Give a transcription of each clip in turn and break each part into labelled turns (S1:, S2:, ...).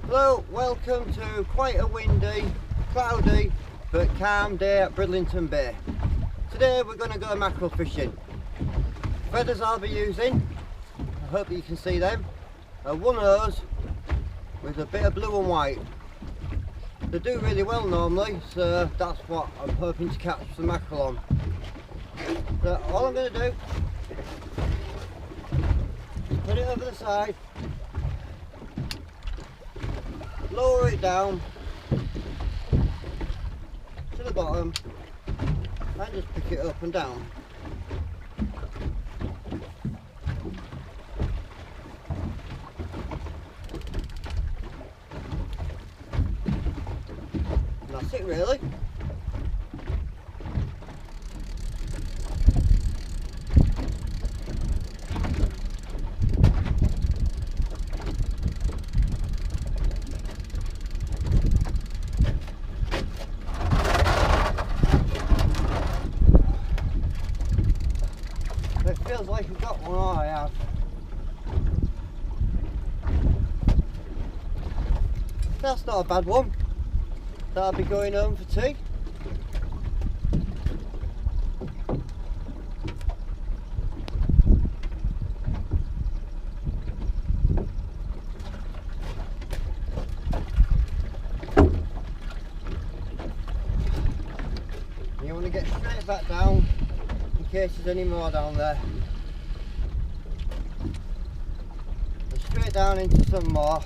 S1: Hello, welcome to quite a windy, cloudy but calm day at Bridlington Bay. Today we're going to go mackerel fishing. Feathers I'll be using, I hope you can see them, are one hose with a bit of blue and white. They do really well normally, so that's what I'm hoping to catch some mackerel on. So all I'm going to do is put it over the side, lower it down to the bottom and just pick it up and down. And that's it really. It feels like I've got one. Oh, I have. That's not a bad one. That'll be going home for tea. You want to get straight back down in case there's any more down there. And straight down into some more.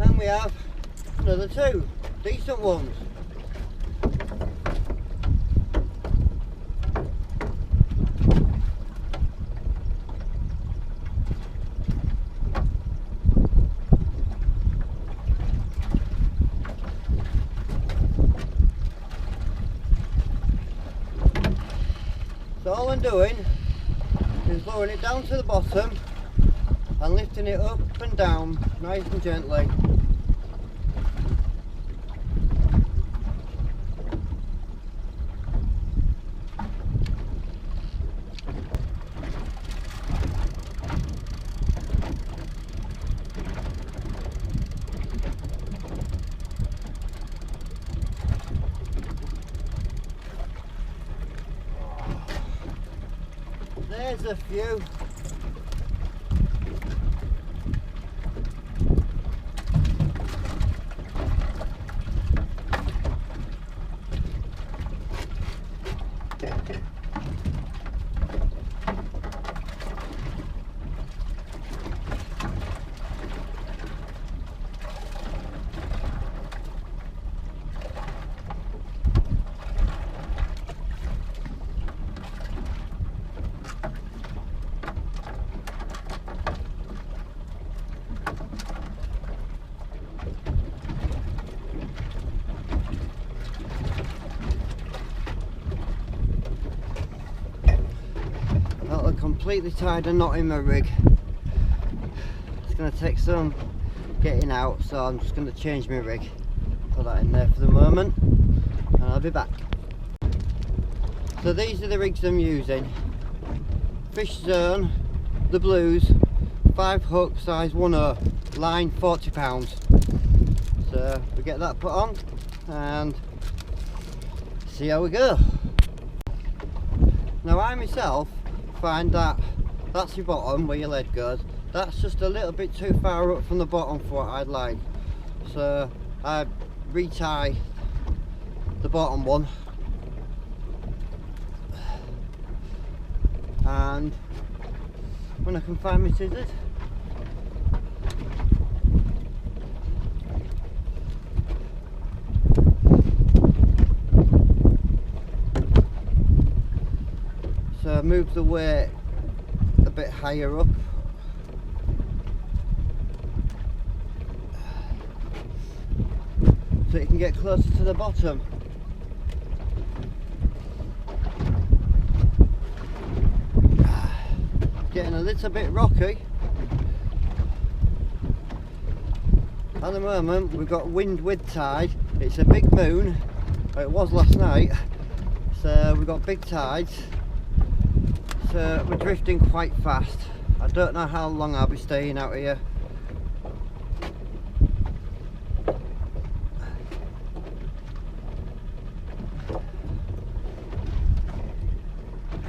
S1: And we have another two decent ones. So all I'm doing is lowering it down to the bottom and lifting it up and down nice and gently. There's a few. That'll completely tied a knot in my rig. It's going to take some getting out, so I'm just going to change my rig. Put that in there for the moment and I'll be back. So these are the rigs I'm using. Fish Zone, the Blues, 5 hook, size 1/0, line £40. So we get that put on and see how we go. Now I myself find that that's your bottom where your lead goes. That's just a little bit too far up from the bottom for what I'd like. So I retie the bottom one and when I can find my scissors, so move the weight a bit higher up so you can get closer to the bottom. getting a little bit rocky. At the moment we've got wind with tide. It's a big moon, it was last night, so we've got big tides, so we're drifting quite fast. I don't know how long I'll be staying out here.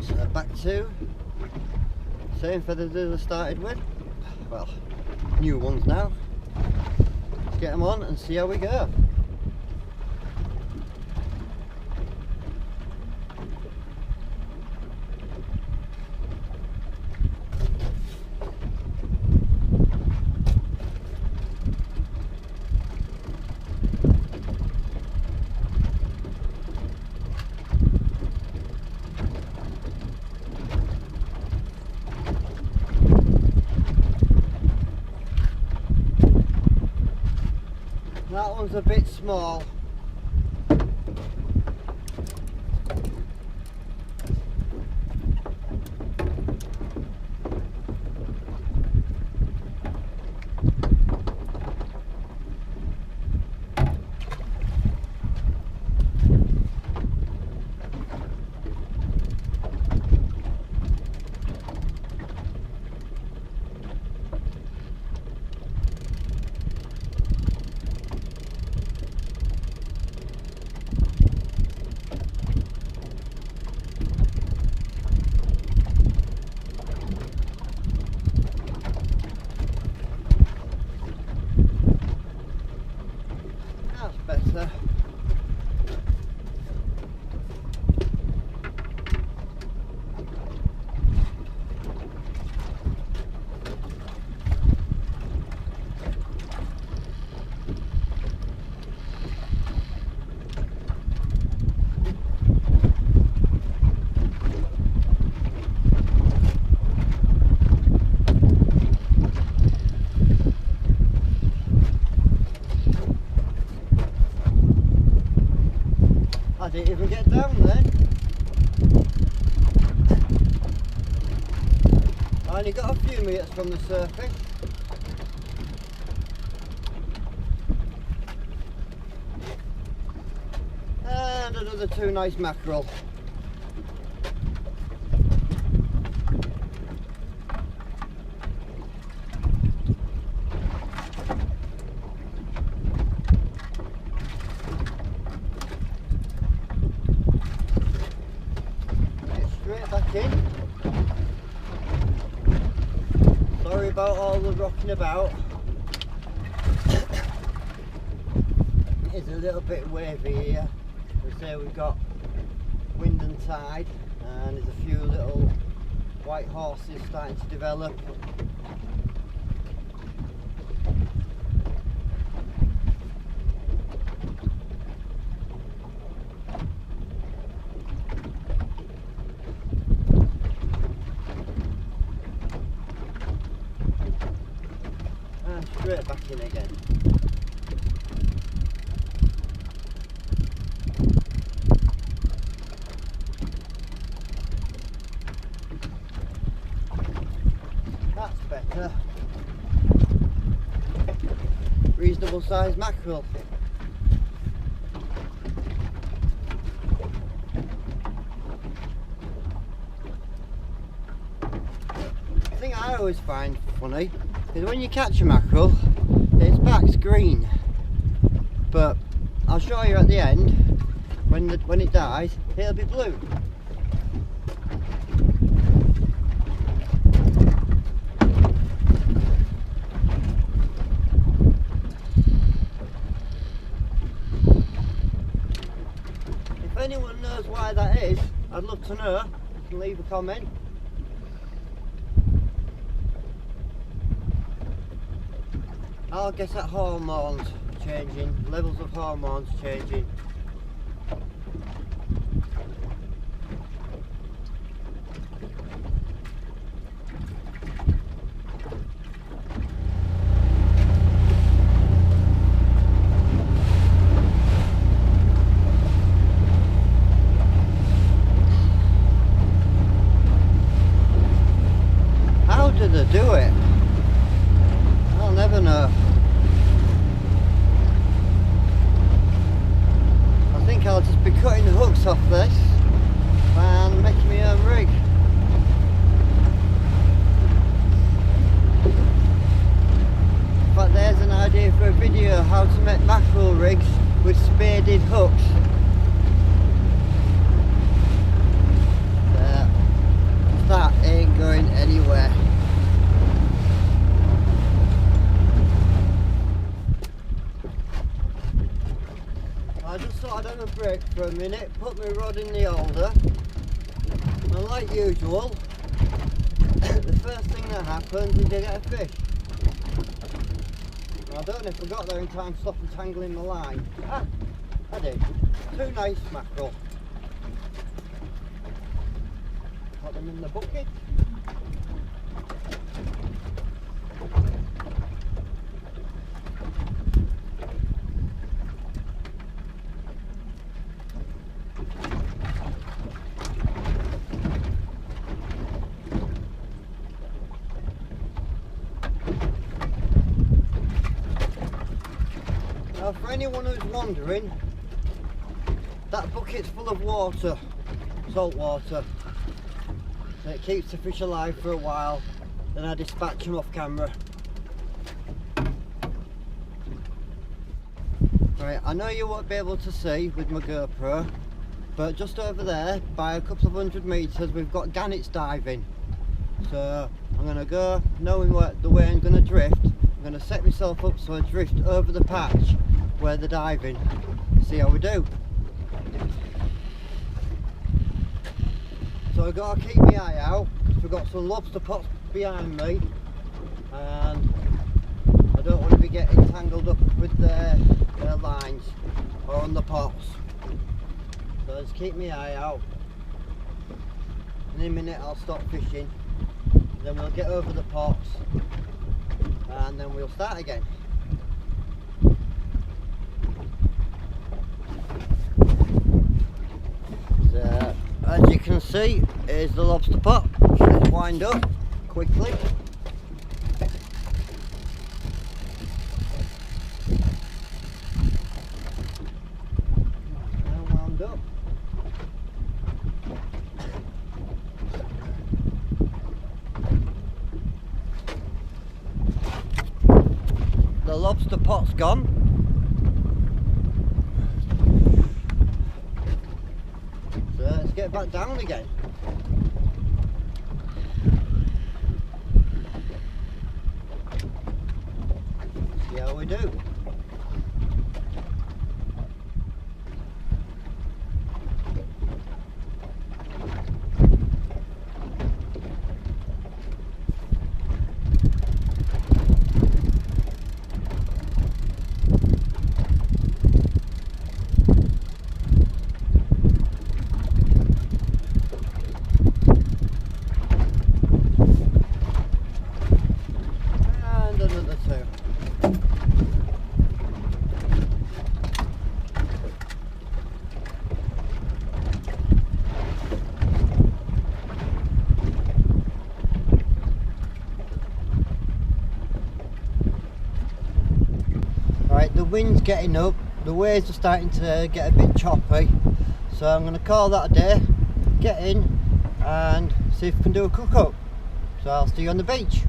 S1: So back to same feathers as I started with, well, new ones now. Let's get them on and see how we go. That one's a bit small. Better. I didn't even get down then. I only got a few meters from the surfing. And another two nice mackerel. Back in. Sorry about all the rocking about. It's a little bit wavy here. As I say, we've got wind and tide, and there's a few little white horses starting to develop. Straight back in again. That's better. Reasonable sized mackerel. The thing I always find funny is when you catch a mackerel, its back's green, but I'll show you at the end when it dies, it'll be blue. If anyone knows why that is, I'd love to know. You can leave a comment. I'll guess at hormones changing, levels of hormones changing. do it? I'll never know. I think I'll just be cutting the hooks off this and making my own rig. In fact, there's an idea for a video how to make mackerel rigs with spaded hooks. That ain't going anywhere. I just thought I'd have a break for a minute, put my rod in the holder, and like usual, the first thing that happens is I get a fish. I don't know if I got there in time to stop entangling the line. Ah, I did. 2 nice mackerel. Put them in the bucket. Now, for anyone who's wondering, that bucket's full of water, salt water. So it keeps the fish alive for a while, then I dispatch them off camera. Right, I know you won't be able to see with my GoPro, but just over there, by a couple of 100 metres, we've got gannets diving. So I'm going to go, knowing the way I'm going to drift, I'm going to set myself up so I drift over the patch where they're diving. See how we do. So I've got to keep my eye out because we've got some lobster pots behind me and I don't want to be getting tangled up with their lines or on the pots. So just keep my eye out, and in a minute I'll stop fishing, then we'll get over the pots and then we'll start again. So as you can see, here's the lobster pot. Let's wind up quickly. Now wound up. The lobster pot's gone. So let's get back down again. See how we do. The wind's getting up, the waves are starting to get a bit choppy, so I'm going to call that a day, get in and see if we can do a cook up. So I'll see you on the beach.